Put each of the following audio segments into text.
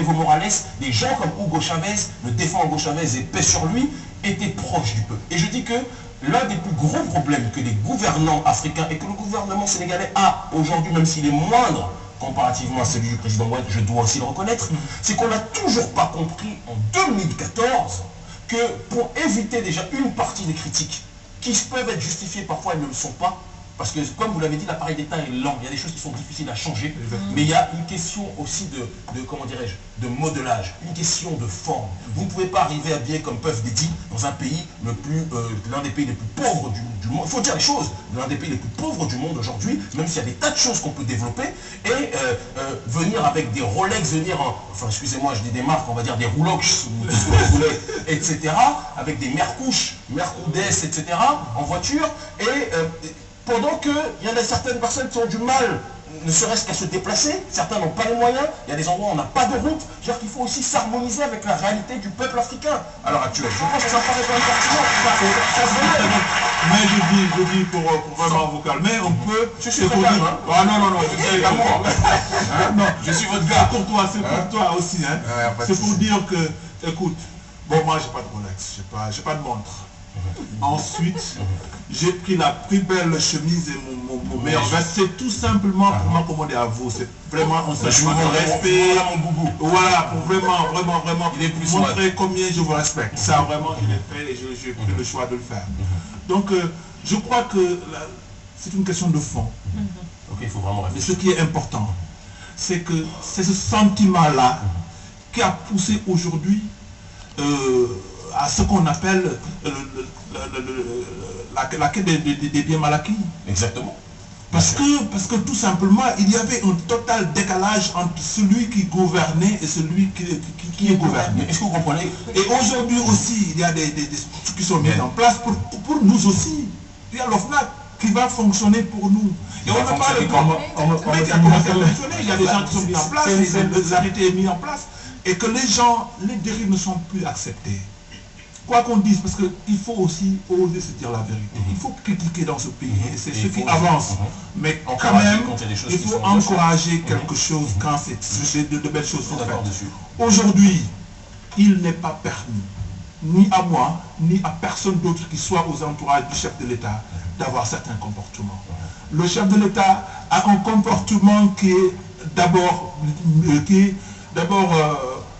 Evo Morales, des gens comme Hugo Chavez, le défunt Hugo Chavez et paix sur lui, étaient proches du peuple. Et je dis que l'un des plus gros problèmes que les gouvernants africains et que le gouvernement sénégalais a aujourd'hui, même s'il est moindre comparativement à celui du président Ouad, je dois aussi le reconnaître, c'est qu'on n'a toujours pas compris en 2014 que pour éviter déjà une partie des critiques qui peuvent être justifiées, parfois elles ne le sont pas, parce que comme vous l'avez dit, l'appareil d'État est lent, il y a des choses qui sont difficiles à changer, mais il y a une question aussi de comment dirais-je, de modelage, une question de forme. Vous ne pouvez pas arriver habillé comme Puff Daddy dans un pays l'un des pays les plus pauvres du monde, il faut dire les choses, l'un des pays les plus pauvres du monde aujourd'hui, même s'il y a des tas de choses qu'on peut développer, et venir avec des Rolex, enfin excusez-moi, je dis des marques, on va dire des Roulox, ou tout ce que vous voulez, etc., avec des Mercouches, Mercoudes, etc., en voiture, et pendant qu'il y en a certaines personnes qui ont du mal, ne serait-ce qu'à se déplacer, certains n'ont pas les moyens, il y a des endroits où on n'a pas de route, c'est-à-dire qu'il faut aussi s'harmoniser avec la réalité du peuple africain à l'heure actuelle. Je pense que ça paraît quand même pertinent. Mais je dis pour vraiment vous calmer, on peut... Je suis très calme, hein. Ah non, non, je suis votre gars. C'est pour toi, c'est pour toi aussi, hein. C'est pour dire que, écoute, bon, moi j'ai pas de Rolex, j'ai pas de montre. Ensuite, j'ai pris la plus belle chemise et mon meilleur veste. C'est tout simplement pour m'accommoder à vous. C'est vraiment un sentiment de respect. Voilà, pour vraiment montrer combien je vous respecte. Ça, vraiment, je l'ai fait et j'ai pris le choix de le faire. Donc, je crois que c'est une question de fond. Ok, il faut vraiment mais ce qui est important, c'est que c'est ce sentiment-là qui a poussé aujourd'hui à ce qu'on appelle la quête des biens mal acquis. Exactement. Parce que tout simplement, il y avait un total décalage entre celui qui gouvernait et celui qui est gouverné. Est-ce que vous comprenez? Et aujourd'hui aussi, il y a des structures qui sont mises en place pour nous aussi. Il y a l'OFNAC qui va fonctionner pour nous. Et on n'a pas le mais qui a commencé à fonctionner. Il y a des gens qui sont mis en place, les arrêtés sont mis en place, et que les dérives ne sont plus acceptées. Quoi qu'on dise, parce qu'il faut aussi oser se dire la vérité. Il faut critiquer dans ce pays, et c'est ce qui avance. Mais quand même, il faut encourager quelque chose quand de belles choses sont faites. Aujourd'hui, il n'est pas permis, ni à moi, ni à personne d'autre qui soit aux entourages du chef de l'État, d'avoir certains comportements. Le chef de l'État a un comportement qui est d'abord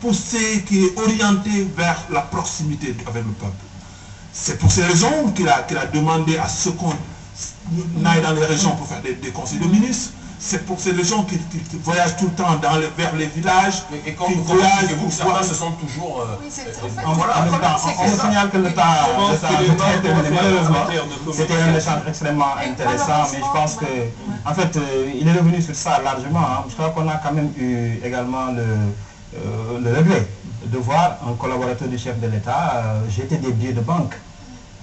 poussé, qui est orienté vers la proximité avec le peuple. C'est pour ces raisons qu'il a demandé à ce qu'on aille dans les régions pour faire des conseils de ministres. C'est pour ces raisons qu'il voyage tout le temps vers les villages. Et quand vous voyagez, certains se sentent toujours... on signale que le temps malheureusement, c'était un échange extrêmement intéressant, mais je pense que, en fait, il est revenu sur ça largement. Je crois qu'on a quand même eu également le regret de voir un collaborateur du chef de l'État jeter des billets de banque,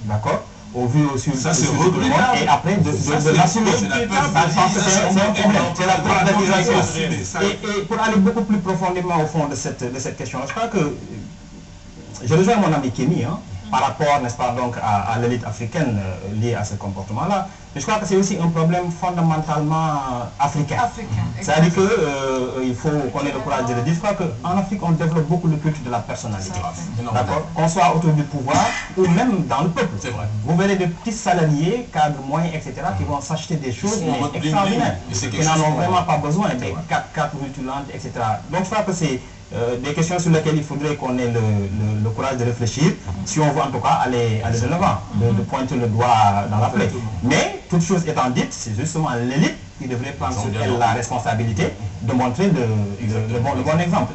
d'accord, au vu aussi ça c'est regrettable et après de l'assumer. C'est la privatisation. Et pour aller beaucoup plus profondément au fond de cette question, je crois que je rejoins mon ami Kémy par rapport, n'est-ce pas, donc à l'élite africaine liée à ce comportement-là. Mais je crois que c'est aussi un problème fondamentalement africain. C'est-à-dire qu'il faut qu'on ait le courage de le dire. Je crois qu'en Afrique, on développe beaucoup le culte de la personnalité. D'accord? Qu'on soit autour du pouvoir ou même dans le peuple. Vous verrez des petits salariés, cadres moyens, etc., qui vont s'acheter des choses extraordinaires, qui n'en ont vraiment pas besoin, des 4x4 rutilantes, etc. Donc je crois que c'est des questions sur lesquelles il faudrait qu'on ait le courage de réfléchir, si on veut en tout cas aller de l'avant, de pointer le doigt dans la plaie. Mais, toute chose étant dite, c'est justement l'élite qui devrait prendre sur elle la responsabilité de montrer le bon exemple.